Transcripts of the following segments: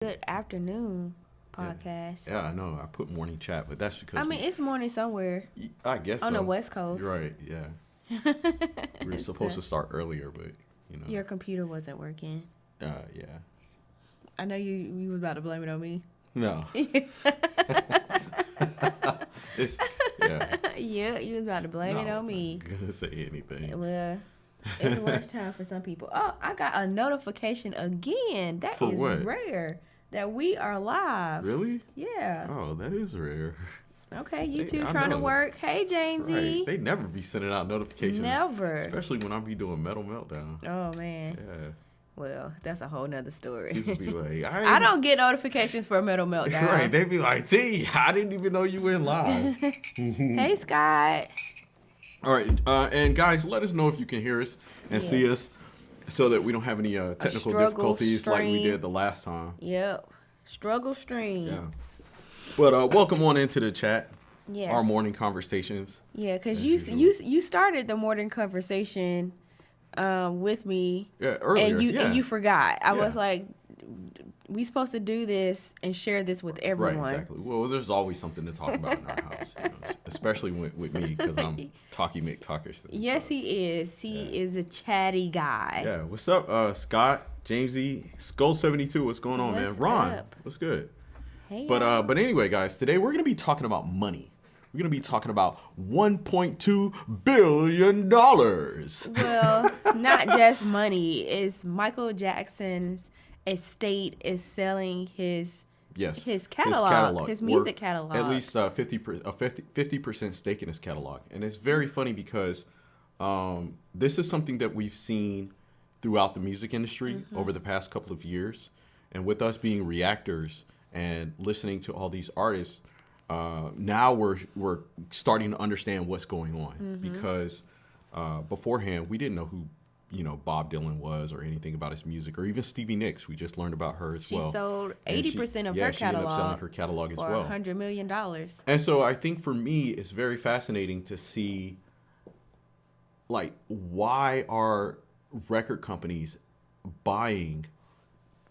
Good afternoon podcast. Yeah, I know. I put morning chat, but that's because it's morning somewhere I guess on so. the West Coast. You're right. Yeah, we were supposed to start earlier, but your computer wasn't working. Yeah. I know you was about to blame it on me. No. It's Yeah, you was about to blame it on me. I'm not gonna say anything. Well, it's lunchtime for some people. Oh, I got a notification again. That For is what? rare. That we are live. Really? Yeah. Oh, that is rare. Okay, you I two trying to know. work. Hey, Jamesy. Right. They never be sending out notifications. Never. Especially when I be doing Metal Meltdown. Oh man. Yeah. Well, that's a whole nother story. People be like, I don't get notifications for Metal Meltdown. Right. They be like, T, I didn't even know you went live. Hey, Scott. All right, and guys, let us know if you can hear us and see us, so that we don't have any technical difficulties like we did the last time. Yep, struggle stream. Yeah, but welcome on into the chat. Yes. Our morning conversations. Yeah, because you started the morning conversation with me. Yeah, earlier. And you forgot. I Yeah. was like, we supposed to do this and share this with everyone. Right, exactly. Well, there's always something to talk about in our house, especially with me, because I'm Talky McTalkerson. Yes, so. he is. He is a chatty guy. Yeah. What's up, Scott, Jamesy, Skull72? What's going on, man? What's Ron, up? what's good? Hey, But anyway, guys, today we're gonna be talking about money. We're gonna be talking about $1.2 billion. Well, not just money. It's Michael Jackson's estate is selling his catalog, his music catalog. At least 50% stake in his catalog. And it's very funny because this is something that we've seen throughout the music industry over the past couple of years. And with us being reactors and listening to all these artists, now we're starting to understand what's going on, because beforehand we didn't know who Bob Dylan was or anything about his music, or even Stevie Nicks. We just learned about her as well. She sold 80% of her she ended up catalog selling her catalog as for well. $100 million. And so I think for me, it's very fascinating to see, like, why are record companies buying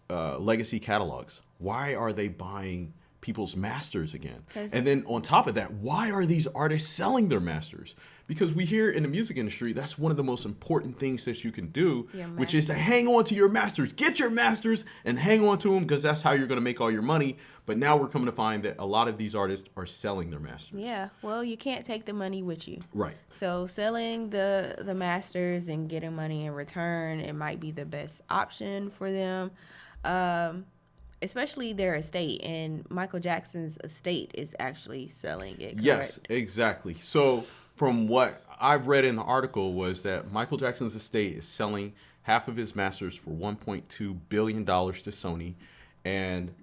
legacy catalogs? Why are they buying people's masters again? And then on top of that, why are these artists selling their masters? Because we hear in the music industry, that's one of the most important things that you can do, which is to hang on to your masters. Get your masters and hang on to them, because that's how you're going to make all your money. But now we're coming to find that a lot of these artists are selling their masters. Yeah, well, you can't take the money with you. Right. So selling the masters and getting money in return, it might be the best option for them. Especially their estate, and Michael Jackson's estate is actually selling it. Correct? Yes, exactly. So from what I've read in the article was that Michael Jackson's estate is selling half of his masters for $1.2 billion to Sony. And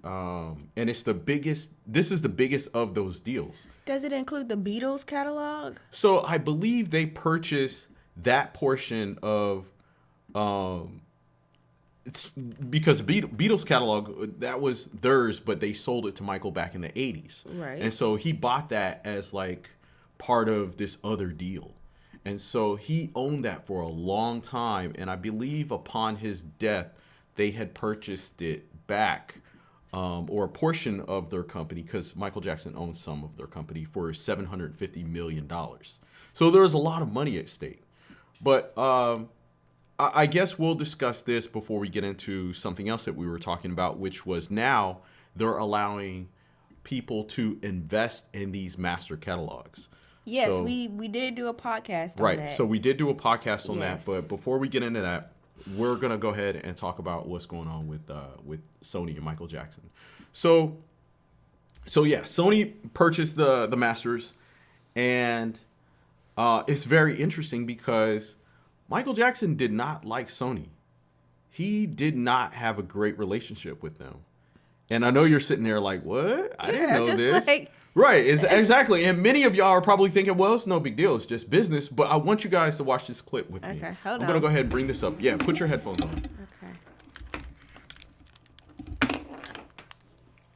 it's the biggest. This is the biggest of those deals. Does it include the Beatles catalog? So I believe they purchased that portion of, it's because the Beatles catalog, that was theirs, but they sold it to Michael back in the 80s. Right. And so he bought that as like part of this other deal. And so he owned that for a long time. And I believe upon his death, they had purchased it back, or a portion of their company, because Michael Jackson owned some of their company, for $750 million. So there was a lot of money at stake. But I guess we'll discuss this before we get into something else that we were talking about, which was now they're allowing people to invest in these master catalogs. Yes, so, we did do a podcast on right, that. Right, so we did do a podcast on yes. that. But before we get into that, we're going to go ahead and talk about what's going on with Sony and Michael Jackson. So yeah, Sony purchased the masters, and it's very interesting because Michael Jackson did not like Sony. He did not have a great relationship with them. And I know you're sitting there like, what? I didn't know this. Right, exactly. And many of y'all are probably thinking, well, it's no big deal. It's just business. But I want you guys to watch this clip with me. Okay, hold on. I'm going to go ahead and bring this up. Yeah, put your headphones on. Okay.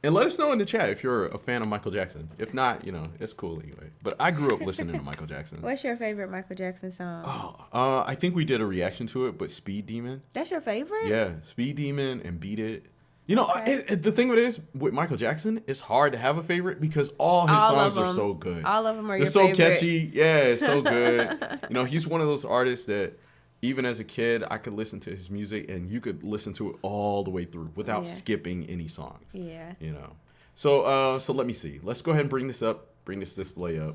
And let us know in the chat if you're a fan of Michael Jackson. If not, it's cool anyway. But I grew up listening to Michael Jackson. What's your favorite Michael Jackson song? I think we did a reaction to it, but Speed Demon. That's your favorite? Yeah, Speed Demon and Beat It. You know, the thing with Michael Jackson, it's hard to have a favorite because all his songs are so good. All of them are They're your so favorite. catchy. Yeah, it's so good. You know, he's one of those artists that even as a kid, I could listen to his music and you could listen to it all the way through without skipping any songs. Yeah. You know. So let me see. Let's go ahead and bring this display up.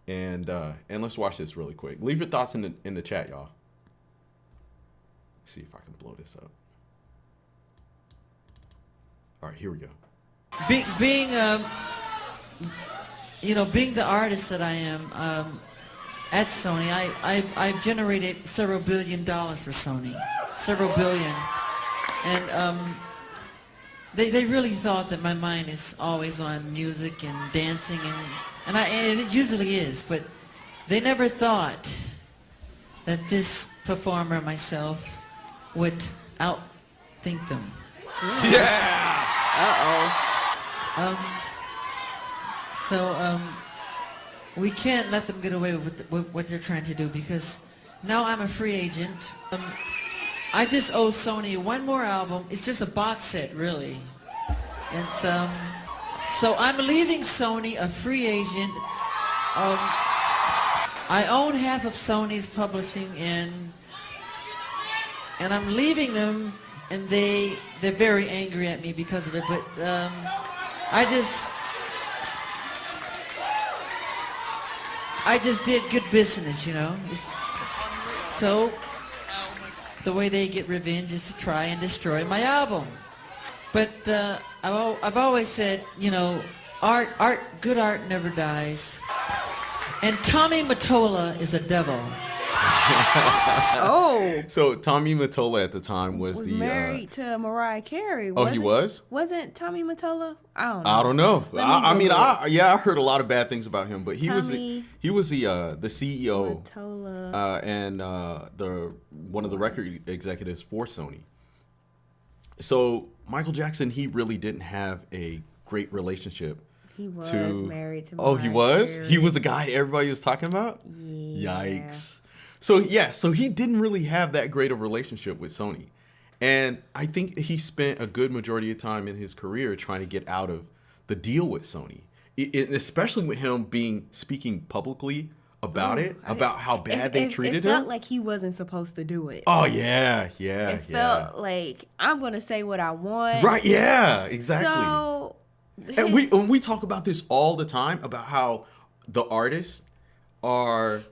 And let's watch this really quick. Leave your thoughts in the chat, y'all. Let's see if I can blow this up. All right, here we go. Being the artist that I am at Sony, I've generated several $1 billion for Sony, several billion, and they really thought that my mind is always on music and dancing and it usually is, but they never thought that this performer myself would outthink them. Yeah. So we can't let them get away with what they're trying to do because now I'm a free agent. I just owe Sony one more album. It's just a box set, really. And so I'm leaving Sony a free agent. I own half of Sony's publishing, and I'm leaving them. And they're very angry at me because of it, but I just did good business, you know. So the way they get revenge is to try and destroy my album. But I've always said, you know, good art never dies. And Tommy Mottola is a devil. So Tommy Mottola at the time was married to Mariah Carey. He was? Wasn't Tommy Mottola? I don't know. I heard a lot of bad things about him, but he was the CEO Mottola. and one of the record executives for Sony. So Michael Jackson, he really didn't have a great relationship. He was married to Mariah Oh, he was? Carey. He was the guy everybody was talking about? Yeah. Yikes. So he didn't really have that great of a relationship with Sony. And I think he spent a good majority of time in his career trying to get out of the deal with Sony. Especially with him speaking publicly about about how bad they treated him. It felt like he wasn't supposed to do it. Oh, yeah. It felt like, I'm going to say what I want. Right, yeah, exactly. So... And we talk about this all the time, about how the artists are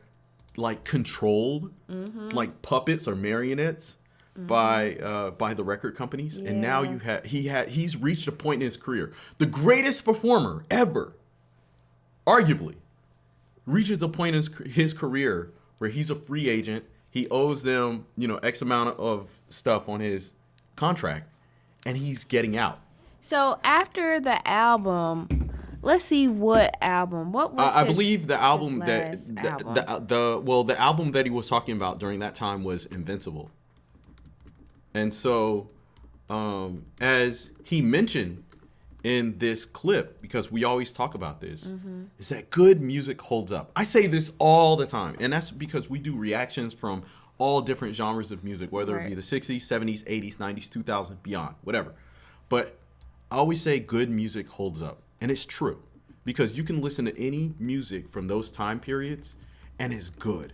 like controlled, like puppets or marionettes by the record companies. Yeah. And now he's reached a point in his career, the greatest performer ever, arguably, reaches a point in his career where he's a free agent. He owes them, X amount of stuff on his contract, and he's getting out. So after the album, let's see what album. What was I believe the album the album that he was talking about during that time was Invincible. And so, as he mentioned in this clip, because we always talk about this, is that good music holds up. I say this all the time, and that's because we do reactions from all different genres of music, whether it be the 60s, 70s, 80s, 90s, 2000, beyond, whatever. But I always say good music holds up. And it's true. Because you can listen to any music from those time periods and it's good.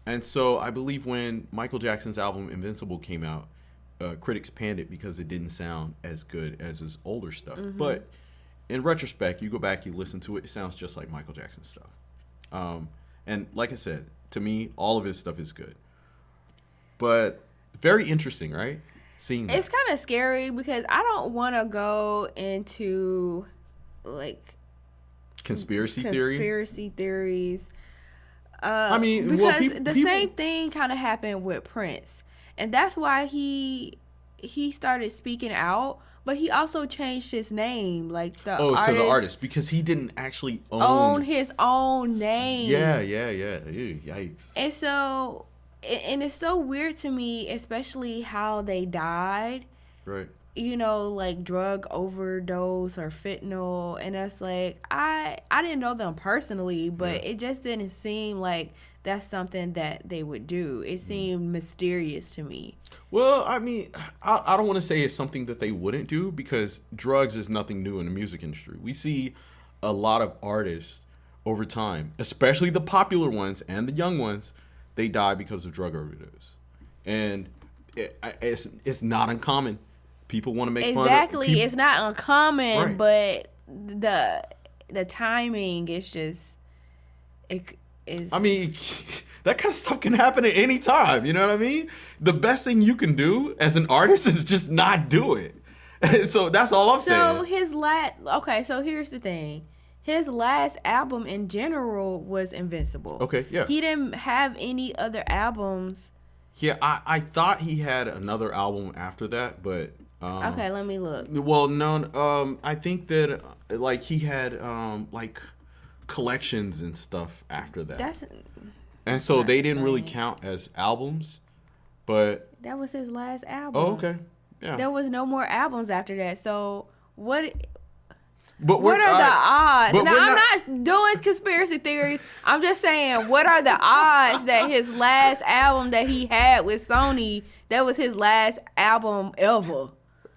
And so I believe when Michael Jackson's album Invincible came out, critics panned it because it didn't sound as good as his older stuff. But in retrospect, you go back, you listen to it, it sounds just like Michael Jackson's stuff. And like I said, to me, all of his stuff is good. But very interesting, right? Seeing that. It's kind of scary because I don't want to go into like conspiracy theories. I mean, because the same thing kind of happened with Prince, and that's why he started speaking out. But he also changed his name, like to the artist, because he didn't actually own his own name. Yeah. Ew, yikes. And so. And it's so weird to me, especially how they died. Right. Like drug overdose or fentanyl. And that's like, I didn't know them personally, but it just didn't seem like that's something that they would do. It seemed mysterious to me. Well, I mean, I don't want to say it's something that they wouldn't do, because drugs is nothing new in the music industry. We see a lot of artists over time, especially the popular ones and the young ones, they die because of drug overdose. And it's not uncommon. People want to make fun of Exactly. It's not uncommon, but the timing is just... I mean, that kind of stuff can happen at any time. You know what I mean? The best thing you can do as an artist is just not do it. So that's all I'm saying. So here's the thing. His last album in general was Invincible. Okay, yeah. He didn't have any other albums. Yeah, I thought he had another album after that, but... okay, let me look. Well, no, I think that, like, he had, like... collections and stuff after that. And so they didn't really count as albums, but that was his last album. Oh, okay. Yeah. There was no more albums after that. So what are the odds? Now, I'm not doing conspiracy theories. I'm just saying, what are the odds that his last album that he had with Sony, that was his last album ever?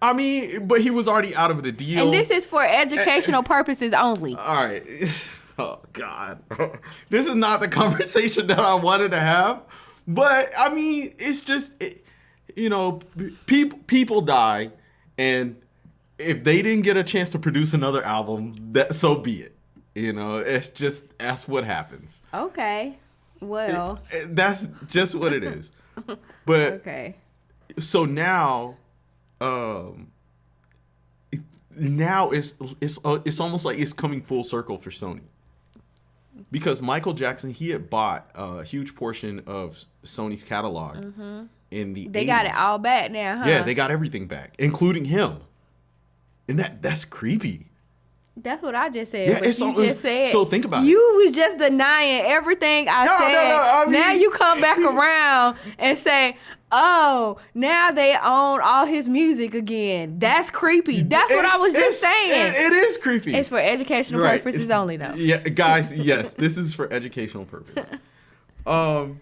I mean, but he was already out of the deal. And this is for educational purposes only. All right. Oh, God. This is not the conversation that I wanted to have. But, I mean, it's just, people die. And if they didn't get a chance to produce another album, so be it. It's just, that's what happens. Okay. Well. That's just what it is. But, okay. So now it's almost like it's coming full circle for Sony. Because Michael Jackson, he had bought a huge portion of Sony's catalog in the 80s. They got it all back now, huh? Yeah, they got everything back, including him. And that's creepy. That's what I just said. Yeah, but you just said. So think about it. You was just denying everything I said. No, I mean, now you come back around and say, oh, now they own all his music again. That's creepy. That's what I was just saying. It is creepy. It's for educational purposes only, though. Yeah, guys, yes, this is for educational purpose. And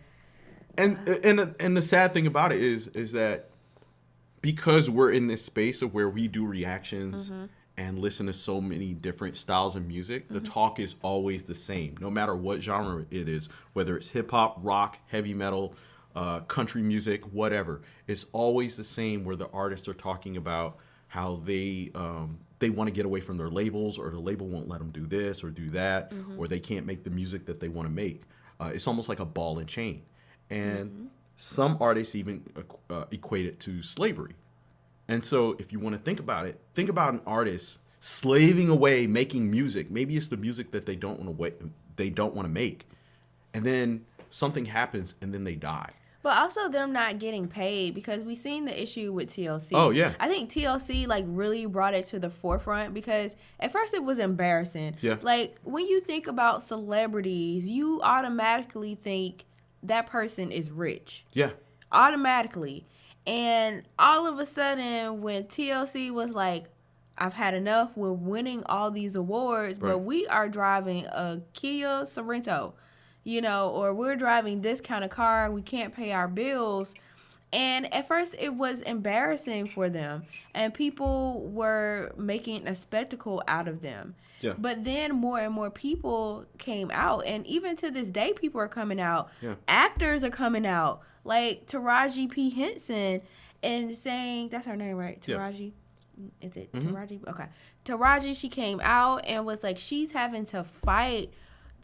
the sad thing about it is that because we're in this space of where we do reactions and listen to so many different styles of music, the talk is always the same, no matter what genre it is, whether it's hip hop, rock, heavy metal, country music, whatever. It's always the same, where the artists are talking about how they want to get away from their labels, or the label won't let them do this or do that, or they can't make the music that they want to make. It's almost like a ball and chain. And some artists even equate it to slavery. And so if you want to think about it, think about an artist slaving away making music. Maybe it's the music that they don't want to make. And then something happens and then they die. But also them not getting paid, because we seen the issue with TLC. Oh, yeah. I think TLC really brought it to the forefront, because at first it was embarrassing. Yeah. Like, when you think about celebrities, you automatically think that person is rich. Yeah. Automatically. And all of a sudden, when TLC was like, I've had enough, we're winning all these awards, but we are driving a Kia Sorento, or we're driving this kind of car, we can't pay our bills. And at first it was embarrassing for them, and people were making a spectacle out of them. Yeah. But then more and more people came out, and even to this day, people are coming out. Yeah. Actors are coming out, like Taraji P. Henson, and saying, that's her name, right? Taraji? Yeah. Is it Taraji? Okay. Taraji, she came out and was like, she's having to fight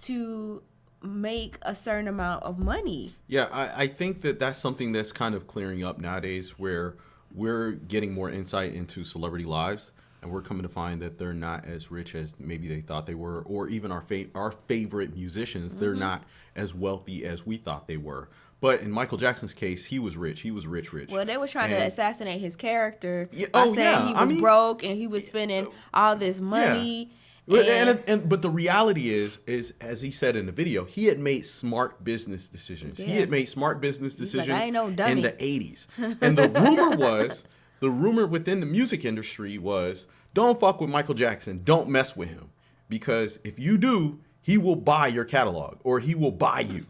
to make a certain amount of money. Yeah, I think that's something that's kind of clearing up nowadays, where we're getting more insight into celebrity lives, and we're coming to find that they're not as rich as maybe they thought they were, or even our favorite musicians, they're not as wealthy as we thought they were. But in Michael Jackson's case, he was rich. He was rich. Well, they were trying to assassinate his character by saying he was broke and he was spending all this money. Yeah. But the reality is, as he said in the video, he had made smart business decisions. Yeah. He had made smart business decisions in the 80s. And the rumor within the music industry was, don't fuck with Michael Jackson. Don't mess with him. Because if you do, he will buy your catalog or he will buy you.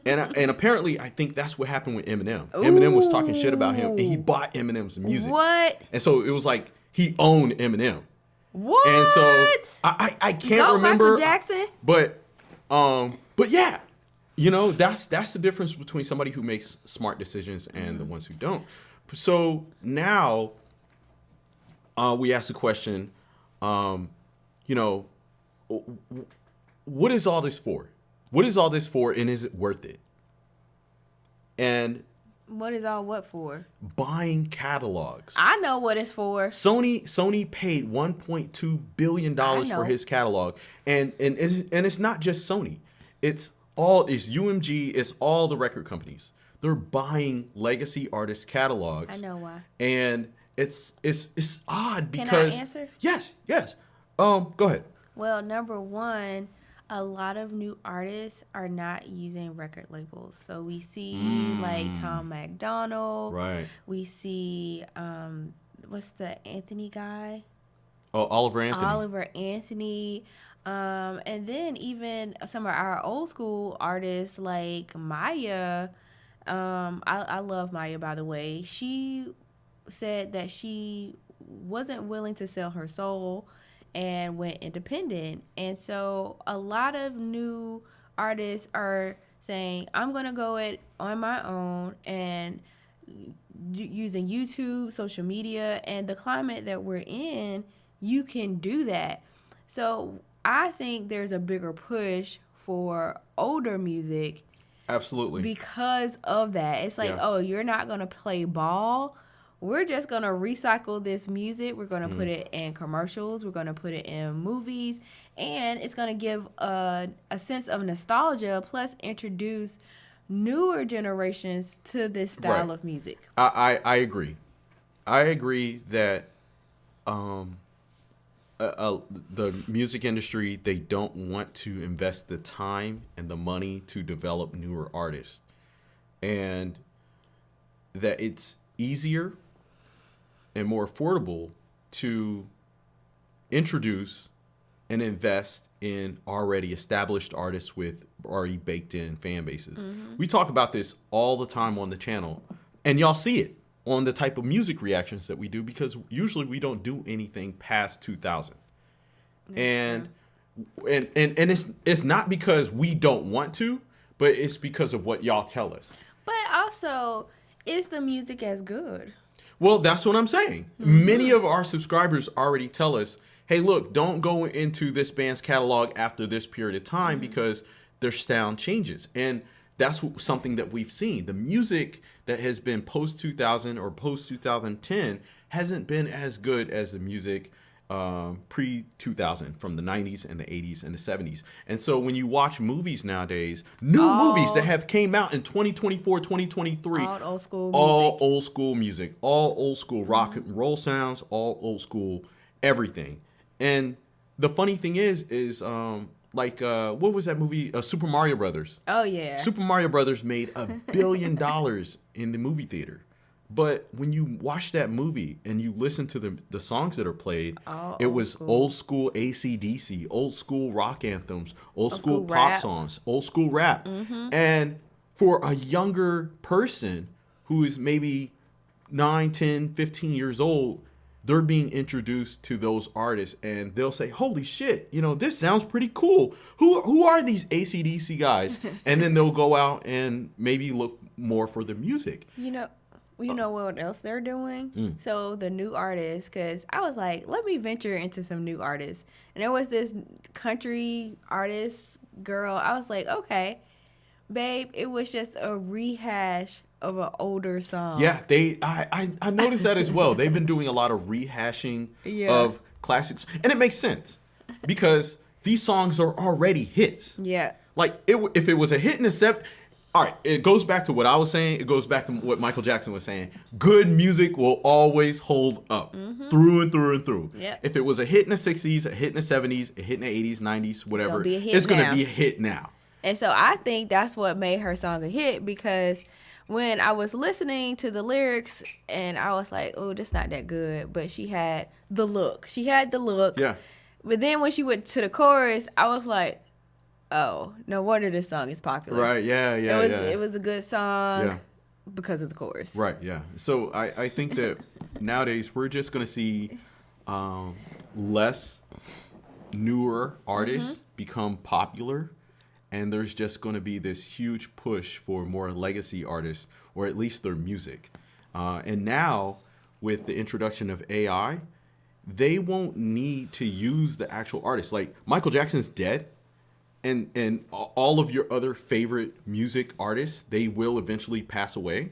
and apparently, I think that's what happened with Eminem. Ooh. Eminem was talking shit about him, and he bought Eminem's music. What? And so it was like he owned Eminem. What? And so I can't remember. Michael Jackson. But yeah, that's the difference between somebody who makes smart decisions and the ones who don't. So now we ask the question, what is all this for? What is all this for, and is it worth it? And what is all what for? Buying catalogs. I know what it's for. Sony paid $1.2 billion for his catalog, and it's not just Sony. It's UMG. It's all the record companies. They're buying legacy artist catalogs. I know why. And it's odd because. Can I answer? Yes. Go ahead. Well, number one, a lot of new artists are not using record labels. So we see like Tom McDonald. Right. We see what's the Anthony guy? Oh, Oliver Anthony. And then even some of our old school artists like Maya. I love Maya, by the way. She said that she wasn't willing to sell her soul and went independent. And so a lot of new artists are saying, I'm going to go it on my own, and using YouTube, social media, and the climate that we're in, you can do that. So I think there's a bigger push for older music. Absolutely. Because of that. It's like, oh, you're not going to play ball. We're just going to recycle this music. We're going to put it in commercials. We're going to put it in movies. And it's going to give a sense of nostalgia, plus introduce newer generations to this style of music. I agree. I agree that the music industry, they don't want to invest the time and the money to develop newer artists. And that it's easier and more affordable to introduce and invest in already established artists with already baked in fan bases. We talk about this all the time on the channel, and y'all see it on the type of music reactions that we do, because usually we don't do anything past 2000. And it's not because we don't want to, but it's because of what y'all tell us. But also, is the music as good? Well, that's what I'm saying. Many of our subscribers already tell us, hey, look, don't go into this band's catalog after this period of time because their sound changes. And that's something that we've seen. The music that has been post-2000 or post-2010 hasn't been as good as the music pre-2000 from the 90s and the 80s and the 70s. And so when you watch movies nowadays, movies that have came out in 2024, 2023, all old school music, all old school rock and roll sounds, all old school everything. And the funny thing is what was that movie? Super Mario Brothers. Oh yeah. Super Mario Brothers made $1 billion in the movie theater. But when you watch that movie and you listen to the songs that are played, it was old school AC/DC, old school rock anthems, old school pop songs, old school rap. And for a younger person who is maybe 9, 10, 15 years old, they're being introduced to those artists and they'll say, holy shit, this sounds pretty cool. Who are these AC/DC guys? And then they'll go out and maybe look more for the music. You know what else they're doing? So the new artists, because I was like, let me venture into some new artists. And there was this country artist girl. I was like, okay, babe, it was just a rehash of an older song. Yeah, I noticed that as well. They've been doing a lot of rehashing of classics. And it makes sense because these songs are already hits. Yeah. Like, if it was a hit in the all right, it goes back to what I was saying. It goes back to what Michael Jackson was saying. Good music will always hold up through and through and through. Yep. If it was a hit in the 60s, a hit in the 70s, a hit in the 80s, 90s, whatever, it's going to be a hit now. And so I think that's what made her song a hit, because when I was listening to the lyrics and I was like, oh, this not that good. But she had the look. Yeah. But then when she went to the chorus, I was like, oh, no wonder this song is popular. Right? Yeah. It was a good song Yeah. because of the chorus. Right. Yeah. So I think that nowadays we're just gonna see less newer artists become popular, and there's just going to be this huge push for more legacy artists, or at least their music. And now, with the introduction of AI, they won't need to use the actual artist. Like Michael Jackson's dead, and all of your other favorite music artists, they will eventually pass away,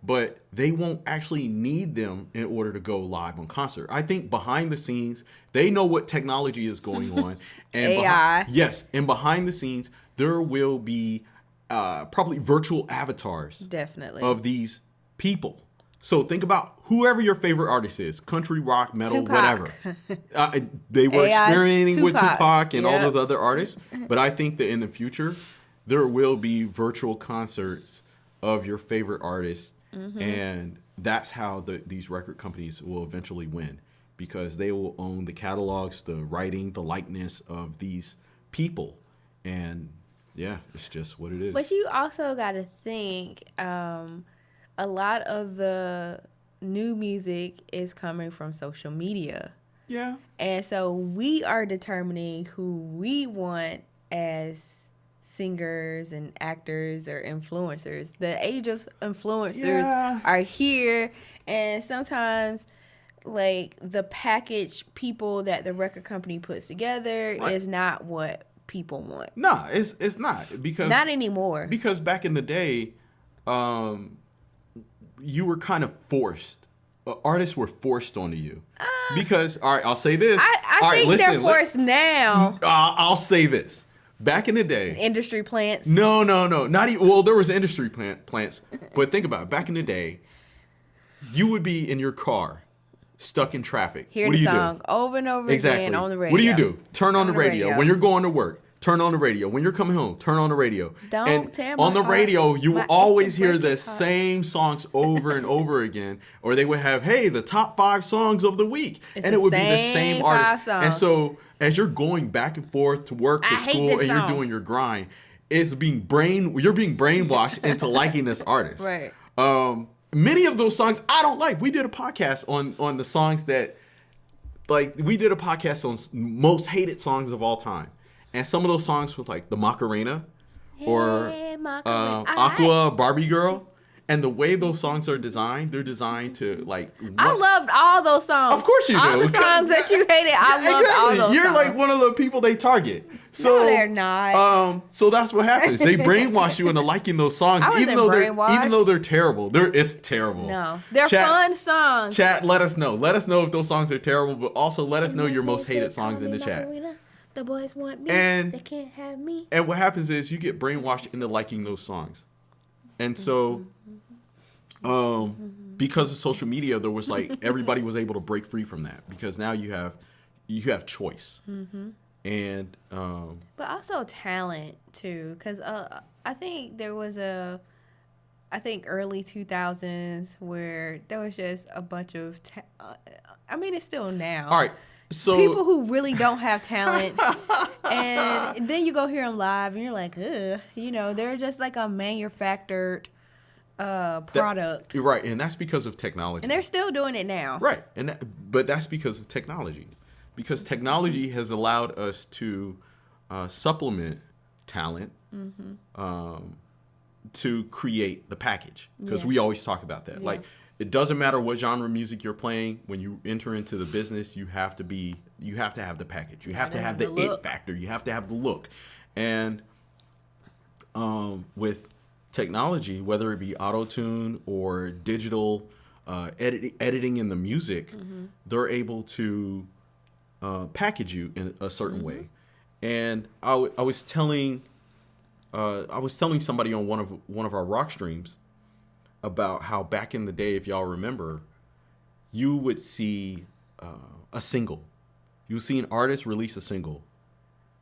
but they won't actually need them in order to go live on concert. I think behind the scenes, they know what technology is going on. And AI. Yes, and behind the scenes, there will be probably virtual avatars Definitely. of these people. So think about whoever your favorite artist is, country, rock, metal, Tupac. whatever. They were AI experimenting with Tupac. Tupac and all Yep. those other artists. But I think that in the future, there will be virtual concerts of your favorite artists. And that's how these record companies will eventually win, because they will own the catalogs, the writing, the likeness of these people. And yeah, it's just what it is. But you also got to think a lot of the new music is coming from social media. Yeah. And so we are determining who we want as singers and actors or influencers. The age of influencers are here, and sometimes like the package people that the record company puts together is not what people want. Nah, it's not, because Not anymore. Because back in the day, you were kind of forced. Artists were forced onto you. Because, all right, I'll say this. I think they're forced now. I'll say this. Back in the day, Industry plants. no, not even. Well, there was industry plants, but think about it. Back in the day, you would be in your car, stuck in traffic. Hear What do the you song do? over and over Exactly. again on the radio. What do you do? Turn on the radio. When you're going to work, turn on the radio. When you're coming home, turn on the radio. Don't tear my on the heart, radio, you will my always aching hear the breaking heart. same songs over and over again. Or they would have, hey, the top 5 songs of the week. It's And the it would be the same same 5 artist. And songs. so as you're going back and forth to work, to I hate school, this and you're song. doing your grind, you're being brainwashed into liking this artist. Right. Many of those songs I don't like. We did a podcast on the songs that, like, we did a podcast on most hated songs of all time. And some of those songs was like the Macarena or Hey, Macarena. Aqua, Barbie Girl. And the way those songs are designed, they're designed to, like... I loved all those songs. Of course you do. All the songs that you hated, I loved all those You're songs. like one of the people they target. So, No, they're not. So that's what happens. They brainwash you into liking those songs, I wasn't even though brainwashed. they're terrible. It's terrible. No, they're Chat- fun songs. Chat, let us know. Let us know if those songs are terrible, but also let us know your most hated songs in the chat. The boys want me. And- They can't have me. And what happens is you get brainwashed into liking those songs. And so, because of social media, there was like, everybody was able to break free from that, because now you have choice. And But also talent too, because I think there was early 2000s where there was just a bunch of I mean, it's still now. all right, so People who really don't have talent, and then you go hear them live, and you're like, ugh, they're just like a manufactured product, you're right, and that's because of technology. and they're still doing it now. Right, but that's because of technology, because technology has allowed us to supplement talent to create the package. Because Yeah. we always talk about that. Yeah. Like, it doesn't matter what genre of music you're playing. When you enter into the business, you have to have the package. You have to have the it look. factor. You have to have the look. And with technology, whether it be auto-tune or digital editing in the music, they're able to package you in a certain way. And I was telling somebody on one of our rock streams about how back in the day, if y'all remember, you would see a single. You would see an artist release a single,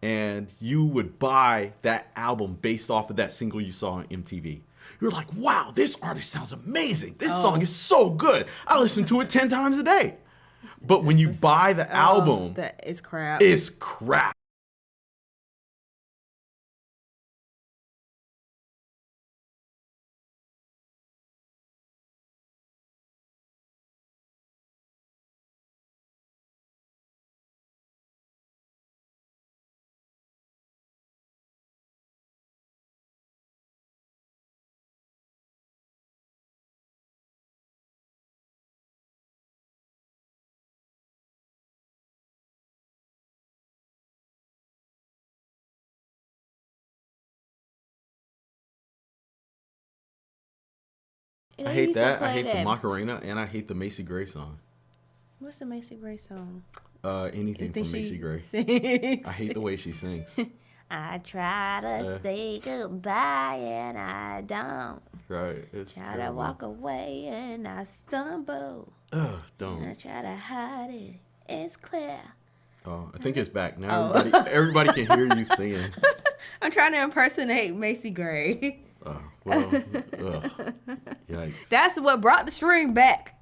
and you would buy that album based off of that single you saw on MTV. You're like, wow, this artist sounds amazing. This song is so good. I listen to it 10 times a day. But when you buy the album, That is crap. it's crap. You know, I he hate used to that. I play hate the that- Macarena, and I hate the Macy Gray song. What's the Macy Gray song? Anything Think from Macy she Gray. sings? I hate the way she sings. I try to say goodbye and I don't. Right. It's Try terrible. to walk away and I stumble. Ugh, And I don't. try to hide it. It's clear. Oh, I think it's back now. Oh. Everybody can hear you singing. I'm trying to impersonate Macy Gray. Oh, well, ugh. Yikes. That's what brought the string back.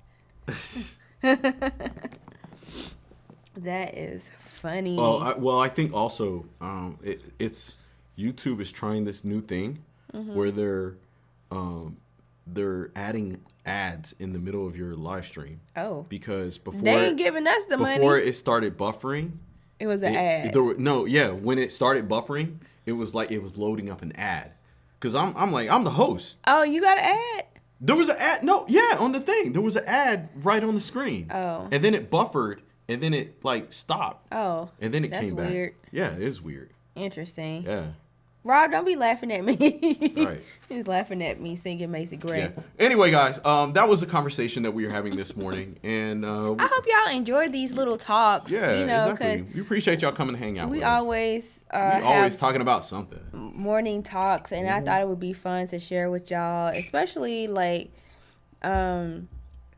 That is funny. Well, I think also it's YouTube is trying this new thing where they're adding ads in the middle of your live stream. Oh, Because before they ain't giving us the money. before it started buffering, It was an ad. when it started buffering, it was like it was loading up an ad. Cause I'm the host. Oh, you got an ad? There was an ad. No, yeah, on the thing. There was an ad right on the screen. Oh. And then it buffered, and then it like stopped. Oh. And then it That's came back. weird. Yeah, it is weird. Interesting. Yeah. Rob, don't be laughing at me. Right. He's laughing at me singing Macy Gray. Yeah. Anyway, guys, that was a conversation that we were having this morning, and I hope y'all enjoyed these little talks. yeah, you know, exactly. We appreciate y'all coming to hang out. we with us. always We have always talking about something. morning talks, and I thought it would be fun to share with y'all, especially like